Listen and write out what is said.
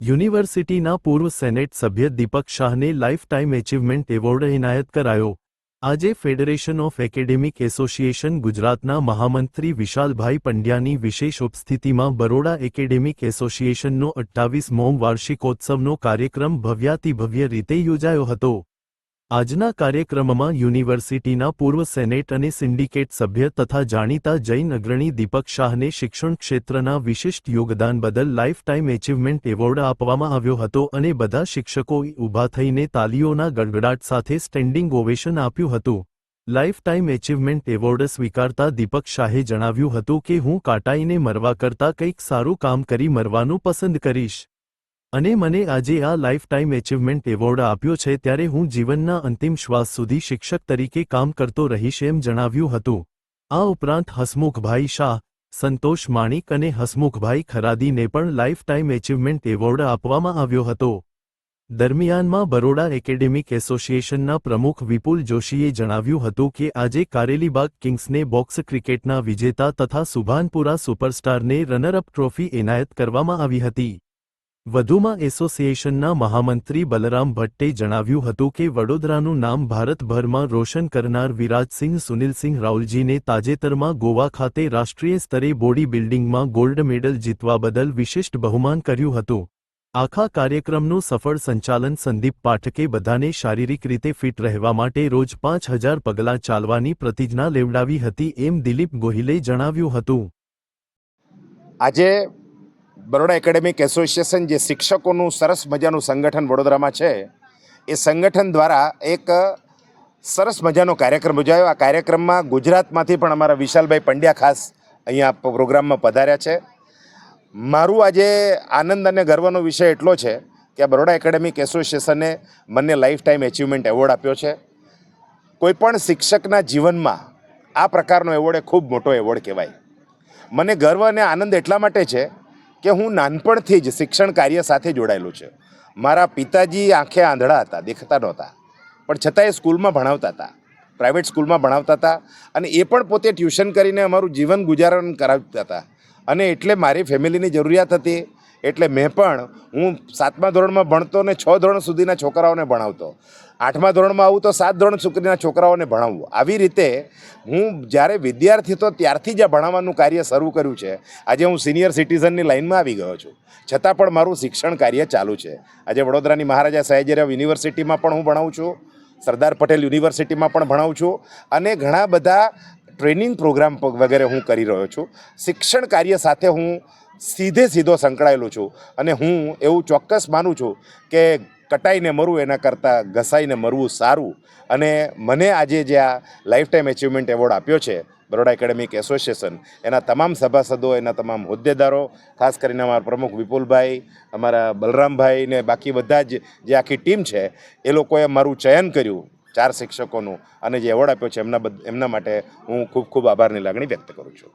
યુનિવર્સિટીના પૂર્વ સેનેટ સભ્ય દીપક શાહને લાઇફ ટાઇમ એચિવમેન્ટ એવોર્ડ એનાયત કરાયો। આજે ફેડરેશન ઓફ એકેડેમિક એસોસિએશન ગુજરાતના મહામંત્રી વિશાલભાઈ પંડ્યાની વિશેષ ઉપસ્થિતિમાં બરોડા એકેડેમિક એસોસિએશનનો 28મો વાર્ષિકોત્સવનો કાર્યક્રમ ભવ્યાતિભવ્ય રીતે યોજાયો હતો। આજના કાર્યક્રમમાં યુનિવર્સિટીના પૂર્વ સેનેટ અને સિન્ડિકેટ સભ્ય તથા જાણીતા જૈન અગ્રણી દીપક શાહને શિક્ષણ ક્ષેત્રના વિશિષ્ટ યોગદાન બદલ લાઇફ ટાઇમ એચિવમેન્ટ એવોર્ડ આપવામાં આવ્યો હતો અને બધા શિક્ષકોએ ઊભા થઈને તાલીઓના ગડગડાટ સાથે સ્ટેન્ડિંગ ઓવેશન આપ્યું હતું। લાઇફ ટાઇમ એચિવમેન્ટ એવોર્ડ સ્વીકારતા દીપક શાહે જણાવ્યું હતું કે હું કાટાઈને મરવા કરતાં કંઈક સારું કામ કરી મરવાનું પસંદ કરીશ અને મને આજે આ લાઇફ ટાઇમ એચિવમેન્ટ એવોર્ડ આપ્યો છે ત્યારે હું જીવનના અંતિમ શ્વાસ સુધી શિક્ષક તરીકે કામ કરતો રહીશ એમ જણાવ્યું હતું। આ ઉપરાંત હસમુખભાઈ શાહ, સંતોષ માણિક અને હસમુખભાઈ ખરાદીને પણ લાઇફ ટાઇમ એચિવમેન્ટ એવોર્ડ આપવામાં આવ્યો હતો। દરમિયાનમાં બરોડા એકેડેમિક એસોસિએશનના પ્રમુખ વિપુલ જોશીએ જણાવ્યું હતું કે આજે કારેલીબાગ કિંગ્સને બોક્સ ક્રિકેટના વિજેતા તથા સુભાનપુરા સુપરસ્ટારને રનરઅપ ટ્રોફી એનાયત કરવામાં આવી હતી। વધુમાં એસોસિએશનના મહામંત્રી બલરામ ભટ્ટે જણાવ્યું હતું કે વડોદરાનું નામ ભારતભરમાં રોશન કરનાર વિરાજસિંહ સુનિલસિંહ રાઉલજીને તાજેતરમાં ગોવા ખાતે રાષ્ટ્રીય સ્તરે બોડી બિલ્ડિંગમાં ગોલ્ડ મેડલ જીતવા બદલ વિશિષ્ટ બહુમાન કર્યું હતું। આખા કાર્યક્રમનું સફળ સંચાલન સંદીપ પાઠકે બધાને શારીરિક રીતે ફિટ રહેવા માટે રોજ 5000 પગલાં ચાલવાની પ્રતિજ્ઞા લેવડાવી હતી એમ દિલીપ ગોહિલે જણાવ્યું હતું। આજે બરોડા એકેડેમિક એસોસિએશન જે શિક્ષકોનું સરસ મજાનું સંગઠન વડોદરામાં છે એ સંગઠન દ્વારા એક સરસ મજાનો કાર્યક્રમ યોજાયો। આ કાર્યક્રમમાં ગુજરાતમાંથી પણ અમારા વિશાલભાઈ પંડ્યા ખાસ અહીંયા પ્રોગ્રામમાં પધાર્યા છે। મારું આજે આનંદ અને ગર્વનો વિષય એટલો છે કે આ બરોડા એકેડેમિક એસોસિએશને મને લાઈફ ટાઈમ એચિવમેન્ટ એવોર્ડ આપ્યો છે। કોઈપણ શિક્ષકના જીવનમાં આ પ્રકારનો એવોર્ડ એ ખૂબ મોટો એવોર્ડ કહેવાય। મને ગર્વ અને આનંદ એટલા માટે છે કે હું નાનપણથી જ શિક્ષણ કાર્ય સાથે જોડાયેલું છે। મારા પિતાજી આંખે આંધળા હતા, દેખતા નહોતા, પણ છતાં એ સ્કૂલમાં ભણાવતા હતા, પ્રાઇવેટ સ્કૂલમાં ભણાવતા હતા અને એ પણ પોતે ટ્યુશન કરીને અમારું જીવન ગુજારણ કરાવતા હતા અને એટલે મારી ફેમિલીની જરૂરિયાત હતી એટલે મેં પણ હું 7મા ધોરણમાં ભણતો ને 6 ધોરણ સુધીના છોકરાઓને ભણાવતો, 8મા ધોરણમાં આવું તો 7 ધોરણ સુધીના છોકરાઓને ભણાવવું। આવી રીતે હું જ્યારે વિદ્યાર્થી હતો ત્યારથી જ આ ભણાવવાનું કાર્ય શરૂ કર્યું છે। આજે હું સિનિયર સિટીઝનની લાઇનમાં આવી ગયો છું, છતાં પણ મારું શિક્ષણ કાર્ય ચાલુ છે। આજે વડોદરાની મહારાજા સયાજીરાવ યુનિવર્સિટીમાં પણ હું ભણાવું છું, સરદાર પટેલ યુનિવર્સિટીમાં પણ ભણાવું છું અને ઘણા બધા ટ્રેનિંગ પ્રોગ્રામ વગેરે હું કરી રહ્યો છું। શિક્ષણ કાર્ય સાથે હું સીધો સંકળાયેલો છું અને હું એવું ચોક્કસ માનું છું કે કટાઈને મરવું એના કરતાં ઘસાઈને મરવું સારું। અને મને આજે જે આ લાઈફ ટાઈમ એચિવમેન્ટ એવોર્ડ આપ્યો છે બરોડા એકેડેમિક એસોસિએશન, એના તમામ સભાસદો, એના તમામ હોદ્દેદારો, ખાસ કરીને અમારા પ્રમુખ વિપુલભાઈ, અમારા બલરામભાઈ ને બાકી બધા જ જે આખી ટીમ છે એ લોકોએ મારું ચયન કર્યું 4 શિક્ષકોનું અને જે એવોર્ડ આપ્યો છે એમના માટે હું ખૂબ આભારની લાગણી વ્યક્ત કરું છું।